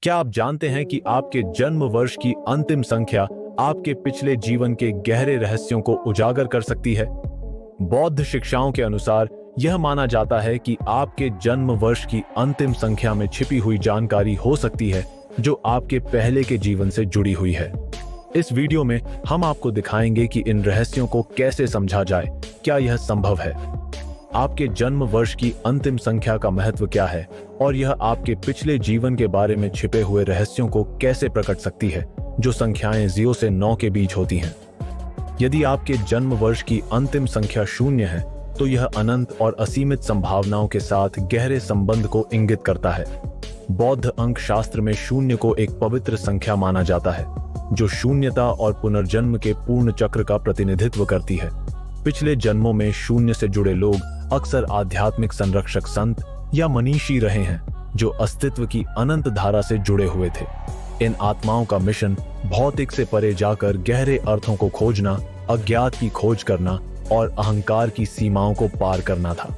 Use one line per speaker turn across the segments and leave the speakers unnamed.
क्या आप जानते हैं कि आपके जन्म वर्ष की अंतिम संख्या आपके पिछले जीवन के गहरे रहस्यों को उजागर कर सकती है? बौद्ध शिक्षाओं के अनुसार यह माना जाता है कि आपके जन्म वर्ष की अंतिम संख्या में छिपी हुई जानकारी हो सकती है जो आपके पहले के जीवन से जुड़ी हुई है। इस वीडियो में हम आपको दिखाएंगे कि इन रहस्यों को कैसे समझा जाए, क्या यह संभव है, आपके जन्म वर्ष की अंतिम संख्या का महत्व क्या है और यह आपके पिछले जीवन के बारे में छिपे हुए रहस्यों को कैसे प्रकट सकती है जो संख्याएं 0 से 9 के बीच होती हैं। यदि आपके जन्म वर्ष की अंतिम संख्या 0 है तो यह अनंत और असीमित संभावनाओं के साथ गहरे संबंध को इंगित करता है। बौद्ध अंक शास्त्र में 0 को एक पवित्र संख्या माना जाता है जो शून्यता और पुनर्जन्म के पूर्ण चक्र का प्रतिनिधित्व करती है। पिछले जन्मों में 0 से जुड़े लोग अक्सर आध्यात्मिक संरक्षक संत या मनीषी रहे हैं जो अस्तित्व की अनंत धारा से जुड़े हुए थे। इन आत्माओं का मिशन भौतिक से परे जाकर गहरे अर्थों को खोजना, अज्ञात की खोज करना और अहंकार की सीमाओं को पार करना था।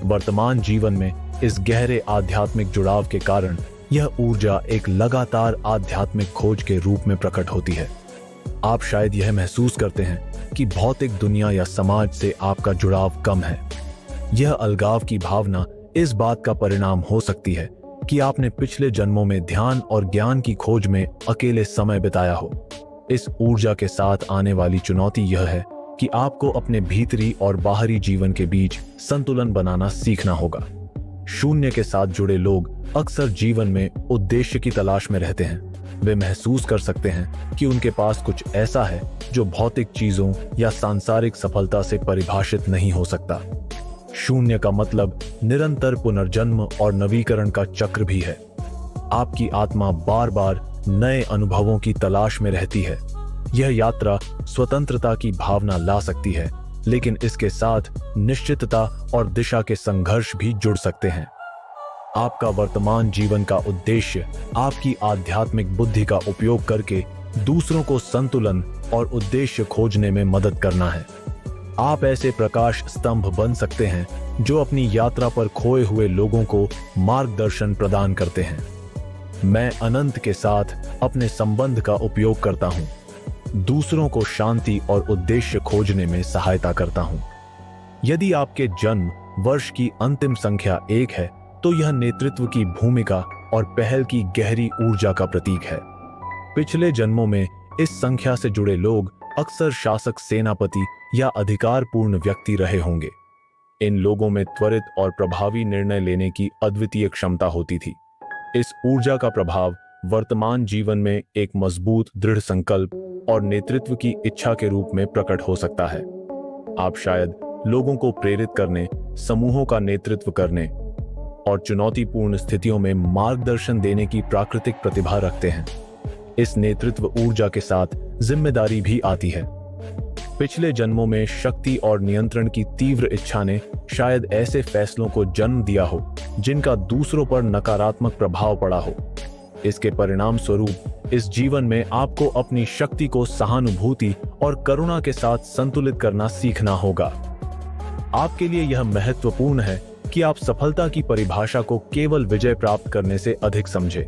वर्तमान जीवन में इस गहरे आध्यात्मिक जुड़ाव के कारण यह ऊर्जा एक लगातार आध्यात्मिक खोज के रूप में प्रकट होती है। आप शायद यह महसूस करते हैं कि भौतिक दुनिया या समाज से आपका जुड़ाव कम है। यह अलगाव की भावना इस बात का परिणाम हो सकती है कि आपने पिछले जन्मों में ध्यान और ज्ञान की खोज में अकेले समय बिताया हो। इस ऊर्जा के साथ आने वाली चुनौती यह है कि आपको अपने भीतरी और बाहरी जीवन के बीच संतुलन बनाना सीखना होगा। 0 के साथ जुड़े लोग अक्सर जीवन में उद्देश्य की तलाश में रहते हैं। वे महसूस कर सकते हैं कि उनके पास कुछ ऐसा है जो भौतिक चीजों या सांसारिक सफलता से परिभाषित नहीं हो सकता। 0 का मतलब निरंतर पुनर्जन्म और नवीकरण का चक्र भी है। आपकी आत्मा बार बार नए अनुभवों की तलाश में रहती है। यह यात्रा स्वतंत्रता की भावना ला सकती है, लेकिन इसके साथ निश्चितता और दिशा के संघर्ष भी जुड़ सकते हैं। आपका वर्तमान जीवन का उद्देश्य आपकी आध्यात्मिक बुद्धि का उपयोग करके दूसरों को संतुलन और उद्देश्य खोजने में मदद करना है। आप ऐसे प्रकाश स्तंभ बन सकते हैं जो अपनी यात्रा पर खोए हुए लोगों को मार्गदर्शन प्रदान करते हैं। मैं अनंत के साथ अपने संबंध का उपयोग करता हूं, दूसरों को शांति और उद्देश्य खोजने में सहायता करता हूं। यदि आपके जन्म वर्ष की अंतिम संख्या 1 है तो यह नेतृत्व की भूमिका और पहल की गहरी ऊर्जा का प्रतीक है। पिछले जन्मों में इस संख्या से जुड़े लोग अक्सर शासक, सेनापति या अधिकारपूर्ण व्यक्ति रहे होंगे। इन लोगों में त्वरित और प्रभावी निर्णय लेने की अद्वितीय क्षमता होती थी। इस ऊर्जा का प्रभाव वर्तमान जीवन में एक मजबूत दृढ़ संकल्प और नेतृत्व की इच्छा के रूप में प्रकट हो सकता है। आप शायद लोगों को प्रेरित करने, समूहों का नेतृत्व करने और चुनौतीपूर्ण स्थितियों में मार्गदर्शन देने की प्राकृतिक प्रतिभा रखते हैं। इस नेतृत्व ऊर्जा के साथ जिम्मेदारी भी आती है। पिछले जन्मों में शक्ति और नियंत्रण की तीव्र इच्छा ने शायद ऐसे फैसलों को जन्म दिया हो जिनका दूसरों पर नकारात्मक प्रभाव पड़ा हो। इसके परिणाम स्वरूप इस जीवन में आपको अपनी शक्ति को सहानुभूति और करुणा के साथ संतुलित करना सीखना होगा। आपके लिए यह महत्वपूर्ण है कि आप सफलता की परिभाषा को केवल विजय प्राप्त करने से अधिक समझें।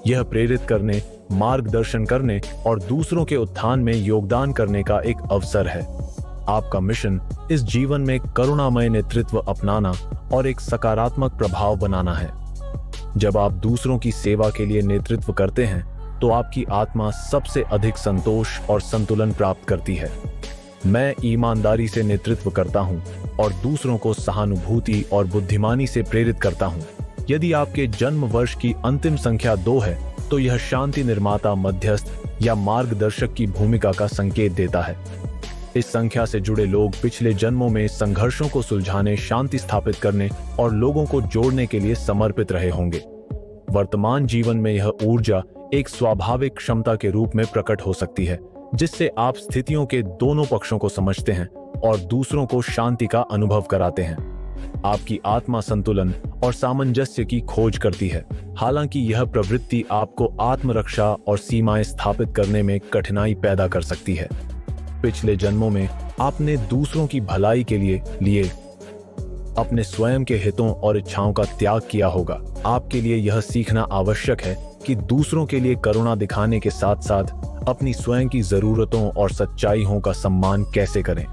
यह प्रेरित करने, मार्गदर्शन करने और दूसरों के उत्थान में योगदान करने का एक अवसर है। आपका मिशन इस जीवन में करुणामय नेतृत्व अपनाना और एक सकारात्मक प्रभाव बनाना है। जब आप दूसरों की सेवा के लिए नेतृत्व करते हैं तो आपकी आत्मा सबसे अधिक संतोष और संतुलन प्राप्त करती है। मैं ईमानदारी से नेतृत्व करता हूं और दूसरों को सहानुभूति और बुद्धिमानी से प्रेरित करता हूं। यदि आपके जन्म वर्ष की अंतिम संख्या 2 है तो यह शांति निर्माता, मध्यस्थ या मार्गदर्शक की भूमिका का संकेत देता है। इस संख्या से जुड़े लोग पिछले जन्मों में संघर्षों को सुलझाने, शांति स्थापित करने और लोगों को जोड़ने के लिए समर्पित रहे होंगे। वर्तमान जीवन में यह ऊर्जा एक स्वाभाविक क्षमता के रूप में प्रकट हो सकती है जिससे आप स्थितियों के दोनों पक्षों को समझते हैं और दूसरों को शांति का अनुभव कराते हैं। आपकी आत्मा संतुलन और सामंजस्य की खोज करती है। हालांकि यह प्रवृत्ति आपको आत्मरक्षा और सीमाएं स्थापित करने में कठिनाई पैदा कर सकती है। पिछले जन्मों में आपने दूसरों की भलाई के लिए अपने स्वयं के हितों और इच्छाओं का त्याग किया होगा। आपके लिए यह सीखना आवश्यक है कि दूसरों के लिए करुणा दिखाने के साथ साथ अपनी स्वयं की जरूरतों और सच्चाइयों का सम्मान कैसे करें।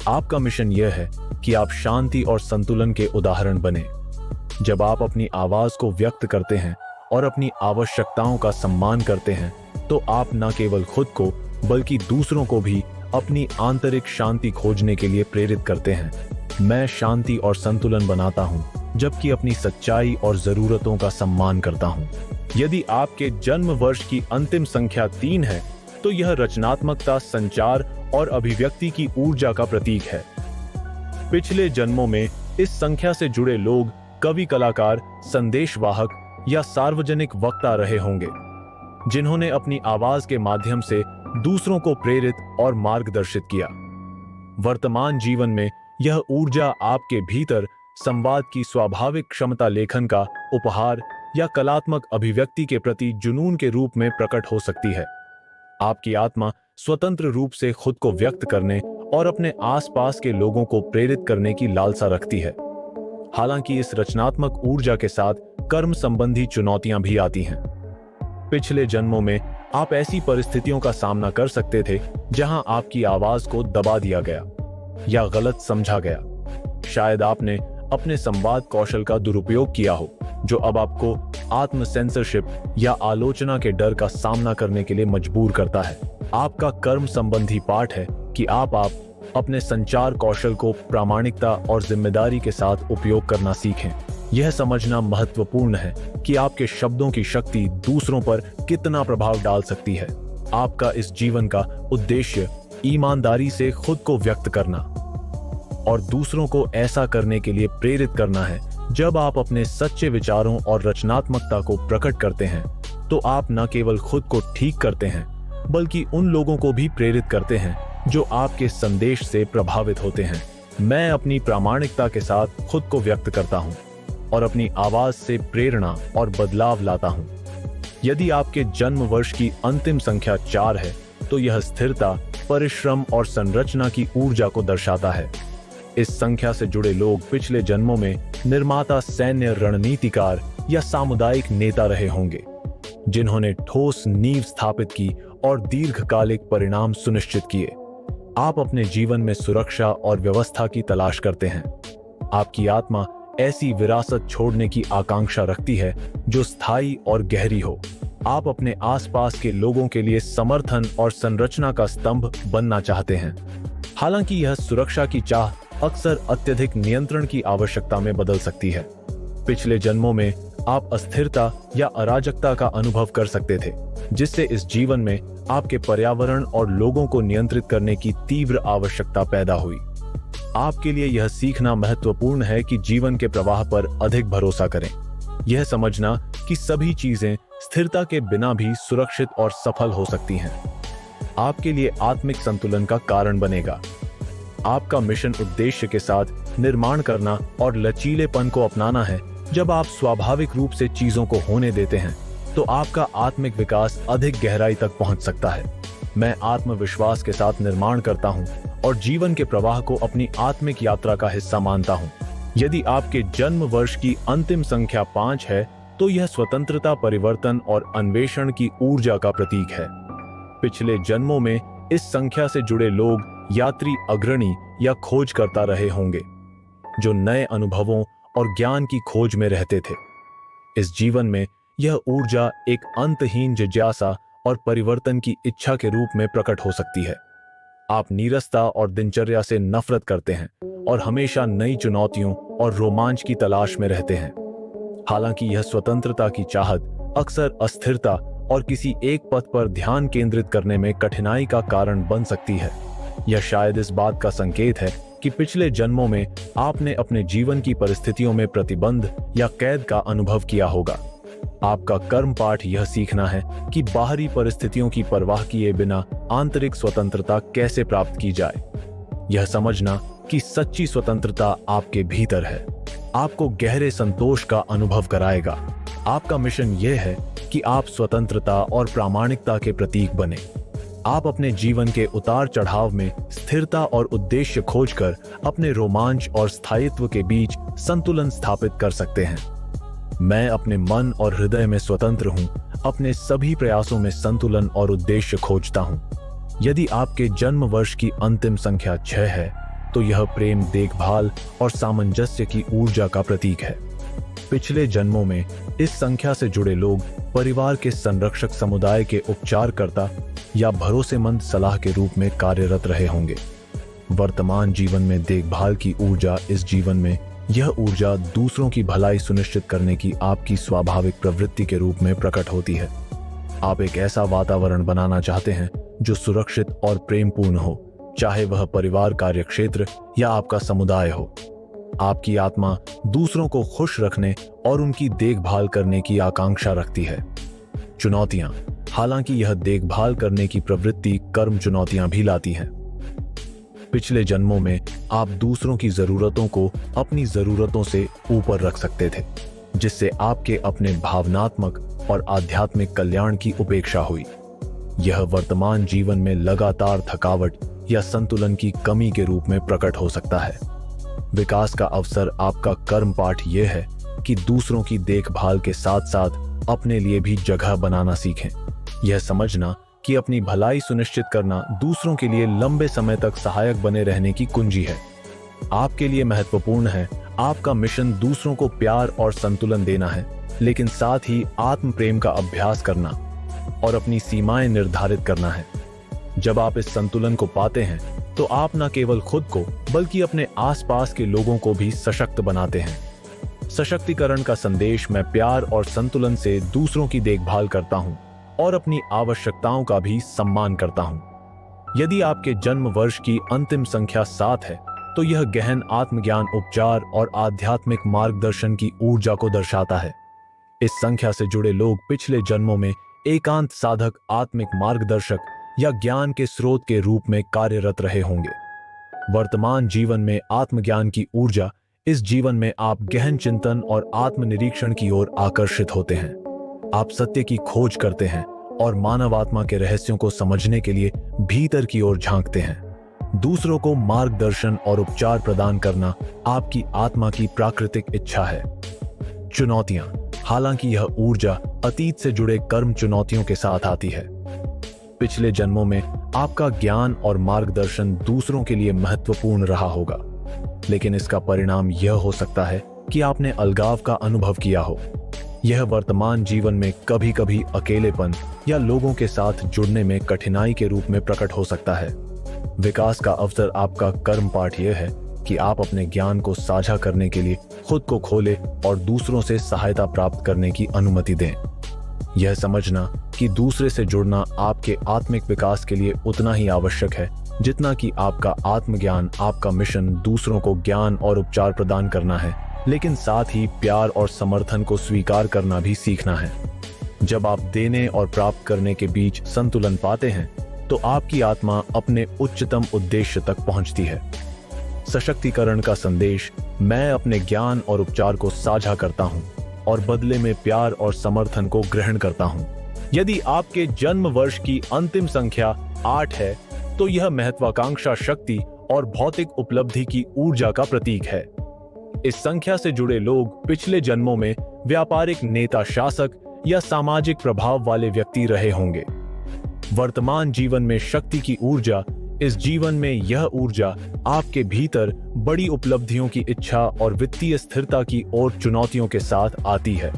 आपका मिशन यह है कि आप शांति और संतुलन के उदाहरण बने। जब आप अपनी आवाज को व्यक्त करते हैं और अपनी आवश्यकताओं का सम्मान करते हैं, तो आप न केवल खुद को बल्कि दूसरों को भी अपनी आंतरिक शांति खोजने के लिए प्रेरित करते हैं। मैं शांति और संतुलन बनाता हूं, जबकि अपनी सच्चाई और जरूरतों का सम्मान करता हूं। यदि आपके जन्म वर्ष की अंतिम संख्या 3 है, तो यह रचनात्मकता, संचार और अभिव्यक्ति की ऊर्जा का प्रतीक है। पिछले जन्मों में इस संख्या से जुड़े लोग कवि, कलाकार, संदेशवाहक या सार्वजनिक वक्ता रहे होंगे, जिन्होंने अपनी आवाज के माध्यम से दूसरों को प्रेरित और मार्गदर्शित किया। वर्तमान जीवन में यह ऊर्जा आपके भीतर संवाद की स्वाभाविक क्षमता, लेखन का उपहार या कलात्मक अभिव्यक्ति के प्रति जुनून के रूप में प्रकट हो सकती है। आपकी आत्मा स्वतंत्र रूप से खुद को व्यक्त करने और अपने आसपास के लोगों को प्रेरित करने की लालसा रखती है। हालांकि इस रचनात्मक ऊर्जा के साथ कर्म संबंधी चुनौतियां भी आती हैं। पिछले जन्मों में आप ऐसी परिस्थितियों का सामना कर सकते थे जहां आपकी आवाज को दबा दिया गया या गलत समझा गया। शायद आपने अपने संवाद कौशल का दुरुपयोग किया हो, जो अब आपको आत्म सेंसरशिप या आलोचना के डर का सामना करने के लिए मजबूर करता है। आपका कर्म संबंधी पाठ है कि आप अपने संचार कौशल को प्रामाणिकता और जिम्मेदारी के साथ उपयोग करना सीखें। यह समझना महत्वपूर्ण है कि आपके शब्दों की शक्ति दूसरों पर कितना प्रभाव डाल सकती है। आपका इस जीवन का उद्देश्य ईमानदारी से खुद को व्यक्त करना और दूसरों को ऐसा करने के लिए प्रेरित करना है। जब आप अपने सच्चे विचारों और रचनात्मकता को प्रकट करते हैं, तो आप न केवल खुद को ठीक करते हैं, बल्कि उन लोगों को भी प्रेरित करते हैं जो आपके संदेश से प्रभावित होते हैं। मैं अपनी प्रामाणिकता के साथ खुद को व्यक्त करता हूं और अपनी आवाज से प्रेरणा और बदलाव लाता हूं। यदि आपके जन्म वर्ष की अंतिम संख्या 4 है, तो यह स्थिरता, परिश्रम और संरचना की ऊर्जा को दर्शाता है। इस संख्या से जुड़े लोग पिछले जन्मों में निर्माता, सैन्य, रणनीतिकार या सामुदायिक नेता रहे होंगे, जिन्होंने ठोस नींव स्थापित की और दीर्घकालिक परिणाम सुनिश्चित किए। आप अपने जीवन में सुरक्षा और व्यवस्था की तलाश करते हैं। आपकी आत्मा ऐसी विरासत छोड़ने की आकांक्षा रखती है जो स्थायी और गहरी हो। आप अपने आसपास के लोगों के लिए समर्थन और संरचना का स्तंभ बनना चाहते हैं। हालांकि यह सुरक्षा की चाह अक्सर अत्यधिक नियंत्रण की आवश्यकता में बदल सकती है। पिछले जन्मों में आप अस्थिरता या अराजकता का अनुभव कर सकते थे, जिससे इस जीवन में आपके पर्यावरण और लोगों को नियंत्रित करने की तीव्र आवश्यकता पैदा हुई। आपके लिए यह सीखना महत्वपूर्ण है कि जीवन के प्रवाह पर अधिक भरोसा करें। यह समझना कि सभी चीजें स्थिरता के बिना भी सुरक्षित और सफल हो सकती हैं, आपके लिए आत्मिक संतुलन का कारण बनेगा। आपका मिशन उद्देश्य के साथ निर्माण करना और लचीलेपन को अपनाना है। जब आप स्वाभाविक रूप से चीजों को होने देते हैं, तो आपका आत्मिक विकास अधिक गहराई तक पहुंच सकता है। मैं आत्मविश्वास के साथ निर्माण करता हूं और जीवन के प्रवाह को अपनी आत्मिक यात्रा का हिस्सा मानता हूं। यदि आपके जन्म वर्ष की अंतिम संख्या 5 है, तो यह स्वतंत्रता, परिवर्तन और अन्वेषण की ऊर्जा का प्रतीक है। पिछले जन्मों में इस संख्या से जुड़े लोग यात्री, अग्रणी या खोज करता रहे होंगे, जो नए अनुभवों और ज्ञान की खोज में रहते थे। इस जीवन में यह ऊर्जा एक अंतहीन जिज्ञासा और परिवर्तन की इच्छा के रूप में प्रकट हो सकती है। आप नीरसता और दिनचर्या से नफरत करते हैं और हमेशा नई चुनौतियों और रोमांच की तलाश में रहते हैं। हालांकि यह स्वतंत्रता की चाहत अक्सर अस्थिरता और किसी एक पथ पर ध्यान केंद्रित करने में कठिनाई का कारण बन सकती है। यह शायद इस बात का संकेत है कि पिछले जन्मों में आपने अपने जीवन की परिस्थितियों में प्रतिबंध या कैद का अनुभव किया होगा। आपका कर्म पाठ यह सीखना है कि बाहरी परिस्थितियों की परवाह किए बिना आंतरिक स्वतंत्रता कैसे प्राप्त की जाए। यह समझना कि सच्ची स्वतंत्रता आपके भीतर है, आपको गहरे संतोष का अनुभव कराएगा। आपका मिशन यह है कि आप स्वतंत्रता और प्रामाणिकता के प्रतीक बने। आप अपने जीवन के उतार चढ़ाव में स्थिरता और उद्देश्य खोजकर अपने रोमांच और स्थायित्व के बीच संतुलन स्थापित कर सकते हैं। मैं अपने मन और हृदय में स्वतंत्र हूं, अपने सभी प्रयासों में संतुलन और उद्देश्य खोजता हूं। यदि आपके जन्म वर्ष की अंतिम संख्या 6 है, तो यह प्रेम, देखभाल और सामंजस्य की ऊर्जा का प्रतीक है। पिछले जन्मों में इस संख्या से जुड़े लोग परिवार के संरक्षक, समुदाय के उपचारकर्ता या भरोसेमंद सलाह के रूप में कार्यरत रहे होंगे। वर्तमान जीवन में देखभाल की ऊर्जा, इस जीवन में यह ऊर्जा दूसरों की भलाई सुनिश्चित करने की आपकी स्वाभाविक प्रवृत्ति के रूप में प्रकट होती है। आप एक ऐसा वातावरण बनाना चाहते हैं जो सुरक्षित और प्रेमपूर्ण हो, चाहे वह परिवार, कार्यक्षेत्र या आपका समुदाय हो। आपकी आत्मा दूसरों को खुश रखने और उनकी देखभाल करने की आकांक्षा रखती है। चुनौतियां, हालांकि यह देखभाल करने की प्रवृत्ति कर्म चुनौतियां भी लाती है। पिछले जन्मों में आप दूसरों की जरूरतों को अपनी जरूरतों से ऊपर रख सकते थे, जिससे आपके अपने भावनात्मक और आध्यात्मिक कल्याण की उपेक्षा हुई। यह वर्तमान जीवन में लगातार थकावट या संतुलन की कमी के रूप में प्रकट हो सकता है। विकास का अवसर, आपका कर्म पाठ यह है कि दूसरों की देखभाल के साथ साथ अपने लिए भी जगह बनाना सीखें। यह समझना कि अपनी भलाई सुनिश्चित करना दूसरों के लिए लंबे समय तक सहायक बने रहने की कुंजी है। आपके लिए महत्वपूर्ण है, आपका मिशन दूसरों को प्यार और संतुलन देना है, लेकिन साथ ही आत्म प्रेम का अभ्यास करना और अपनी सीमाएं निर्धारित करना है। जब आप इस संतुलन को पाते हैं, तो आप न केवल खुद को बल्कि अपने आसपास के लोगों को भी सशक्त बनाते हैं। सशक्तिकरण का संदेश, मैं प्यार और संतुलन से दूसरों की देखभाल करता हूं और अपनी आवश्यकताओं का भी सम्मान करता हूं। यदि आपके जन्म वर्ष की अंतिम संख्या 7 है, तो यह गहन आत्मज्ञान, उपचार और आध्यात्मिक मार्गदर्शन की ऊर्जा को दर्शाता है। इस संख्या से जुड़े लोग पिछले जन्मों में एकांत साधक, आत्मिक मार्गदर्शक या ज्ञान के स्रोत के रूप में कार्यरत रहे होंगे। वर्तमान जीवन में आत्मज्ञान की ऊर्जा, इस जीवन में आप गहन चिंतन और आत्मनिरीक्षण की ओर आकर्षित होते हैं। आप सत्य की खोज करते हैं और मानव आत्मा के रहस्यों को समझने के लिए भीतर की ओर झांकते हैं। दूसरों को मार्गदर्शन और उपचार प्रदान करना आपकी आत्मा की प्राकृतिक इच्छा है। चुनौतियां, हालांकि यह ऊर्जा अतीत से जुड़े कर्म चुनौतियों के साथ आती है। पिछले जन्मों में आपका ज्ञान और मार्गदर्शन दूसरों के लिए महत्वपूर्ण रहा होगा, लेकिन इसका परिणाम यह हो सकता है कि आपने अलगाव का अनुभव किया हो। यह वर्तमान जीवन में कभी कभी अकेलेपन या लोगों के साथ जुड़ने में कठिनाई के रूप में प्रकट हो सकता है। विकास का अवसर, आपका कर्म पाठ यह है कि आप अपने ज्ञान को साझा करने के लिए खुद को खोलें और दूसरों से सहायता प्राप्त करने की अनुमति दें। यह समझना कि दूसरे से जुड़ना आपके आत्मिक विकास के लिए उतना ही आवश्यक है जितना कि आपका आत्मज्ञान। आपका मिशन दूसरों को ज्ञान और उपचार प्रदान करना है, लेकिन साथ ही प्यार और समर्थन को स्वीकार करना भी सीखना है। जब आप देने और प्राप्त करने के बीच संतुलन पाते हैं, तो आपकी आत्मा अपने उच्चतम उद्देश्य तक पहुंचती है। सशक्तिकरण का संदेश, मैं अपने ज्ञान और उपचार को साझा करता हूं और बदले में प्यार और समर्थन को ग्रहण करता हूं। यदि आपके जन्म वर्ष की अंतिम संख्या 8 है, तो यह महत्वाकांक्षा, शक्ति और भौतिक उपलब्धि की ऊर्जा का प्रतीक है। इस संख्या से जुड़े लोग पिछले जन्मों में व्यापारिक नेता, शासक या सामाजिक प्रभाव वाले व्यक्ति रहे होंगे। वर्तमान जीवन में शक्ति की ऊर्जा, इस जीवन में यह ऊर्जा आपके भीतर बड़ी उपलब्धियों की इच्छा और वित्तीय स्थिरता की ओर चुनौतियों के साथ आती है।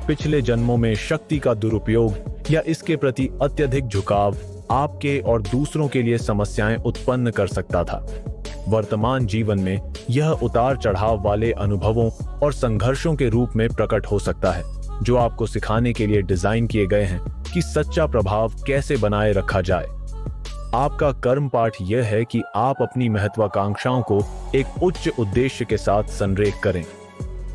पिछले जन्मों में शक्ति का दुरुपयोग या इसके प्रति अत्यधिक झुकाव आपके और दूसरों के लिए समस्याएं उत्पन्न कर सकता था। वर्तमान जीवन में यह उतार चढ़ाव वाले अनुभवों और संघर्षों के रूप में प्रकट हो सकता है, जो आपको सिखाने के लिए डिजाइन किए गए हैं कि सच्चा प्रभाव कैसे बनाए रखा जाए। आपका कर्म पाठ यह है कि आप अपनी महत्वाकांक्षाओं को एक उच्च उद्देश्य के साथ संरेख करें।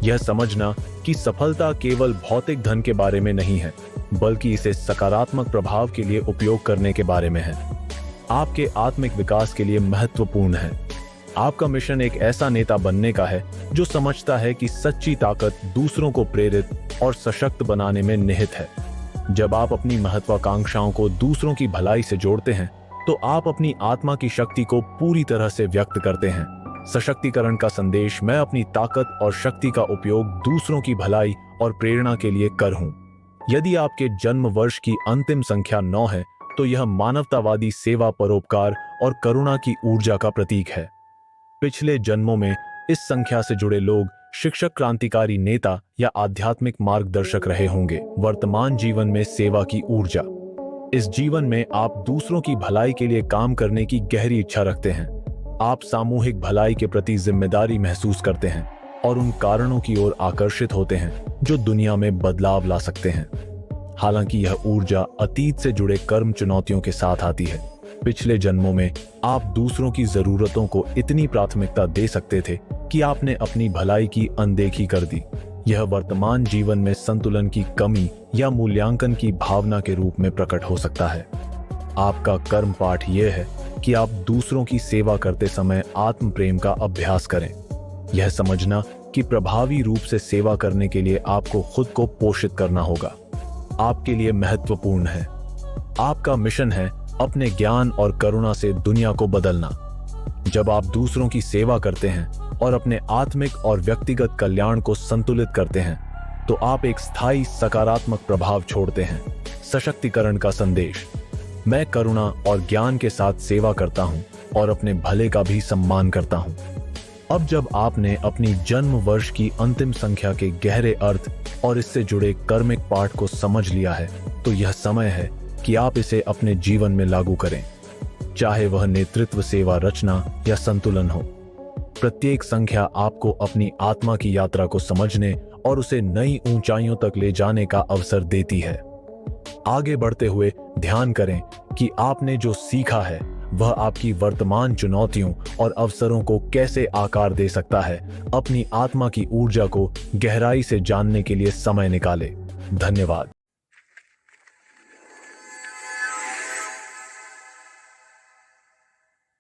यह समझना कि सफलता केवल भौतिक धन के बारे में नहीं है, बल्कि इसे सकारात्मक प्रभाव के लिए उपयोग करने के बारे में है, आपके आत्मिक विकास के लिए महत्वपूर्ण है। आपका मिशन एक ऐसा नेता बनने का है जो समझता है कि सच्ची ताकत दूसरों को प्रेरित और सशक्त बनाने में निहित है। जब आप अपनी महत्वाकांक्षाओं को दूसरों की भलाई से जोड़ते हैं, तो आप अपनी आत्मा की शक्ति को पूरी तरह से व्यक्त करते हैं। सशक्तिकरण का संदेश, मैं अपनी ताकत और शक्ति का उपयोग दूसरों की भलाई और प्रेरणा के लिए कर हूं। यदि आपके जन्म वर्ष की अंतिम संख्या 9 है तो यह मानवतावादी सेवा, परोपकार और करुणा की ऊर्जा का प्रतीक है। पिछले जन्मों में इस संख्या से जुड़े लोग शिक्षक, क्रांतिकारी नेता या आध्यात्मिक मार्गदर्शक रहे होंगे। वर्तमान जीवन में सेवा की ऊर्जा, इस जीवन में आप दूसरों की भलाई के लिए काम करने की गहरी इच्छा रखते हैं। आप सामूहिक भलाई के प्रति जिम्मेदारी महसूस करते हैं और उन कारणों की ओर आकर्षित होते हैं जो दुनिया में बदलाव ला सकते हैं। हालांकि यह ऊर्जा अतीत से जुड़े कर्म चुनौतियों के साथ आती है। पिछले जन्मों में आप दूसरों की जरूरतों को इतनी प्राथमिकता दे सकते थे कि आपने अपनी भलाई की अनदेखी कर दी। यह वर्तमान जीवन में संतुलन की कमी या मूल्यांकन की भावना के रूप में प्रकट हो सकता है। आपका कर्म पाठ यह है कि आप दूसरों की सेवा करते समय आत्म प्रेम का अभ्यास करें। यह समझना कि प्रभावी रूप से सेवा करने के लिए आपको खुद को पोषित करना होगा, आपके लिए महत्वपूर्ण है। आपका मिशन है अपने ज्ञान और करुणा से दुनिया को बदलना। जब आप दूसरों की सेवा करते हैं और अपने आत्मिक और व्यक्तिगत कल्याण को संतुलित करते हैं तो आप एक स्थायी सकारात्मक प्रभाव छोड़ते हैं। सशक्तिकरण का संदेश, मैं करुणा और ज्ञान के साथ सेवा करता हूं और अपने भले का भी सम्मान करता हूं। अब जब आपने अपनी जन्म वर्ष की अंतिम संख्या के गहरे अर्थ और इससे जुड़े कर्मिक पाठ को समझ लिया है तो यह समय है कि आप इसे अपने जीवन में लागू करें, चाहे वह नेतृत्व, सेवा, रचना या संतुलन हो। प्रत्येक संख्या आपको अपनी आत्मा की यात्रा को समझने और उसे नई ऊंचाइयों तक ले जाने का अवसर देती है। आगे बढ़ते हुए ध्यान करें कि आपने जो सीखा है वह आपकी वर्तमान चुनौतियों और अवसरों को कैसे आकार दे सकता है। अपनी आत्मा की ऊर्जा को गहराई से जानने के लिए समय निकालें। धन्यवाद।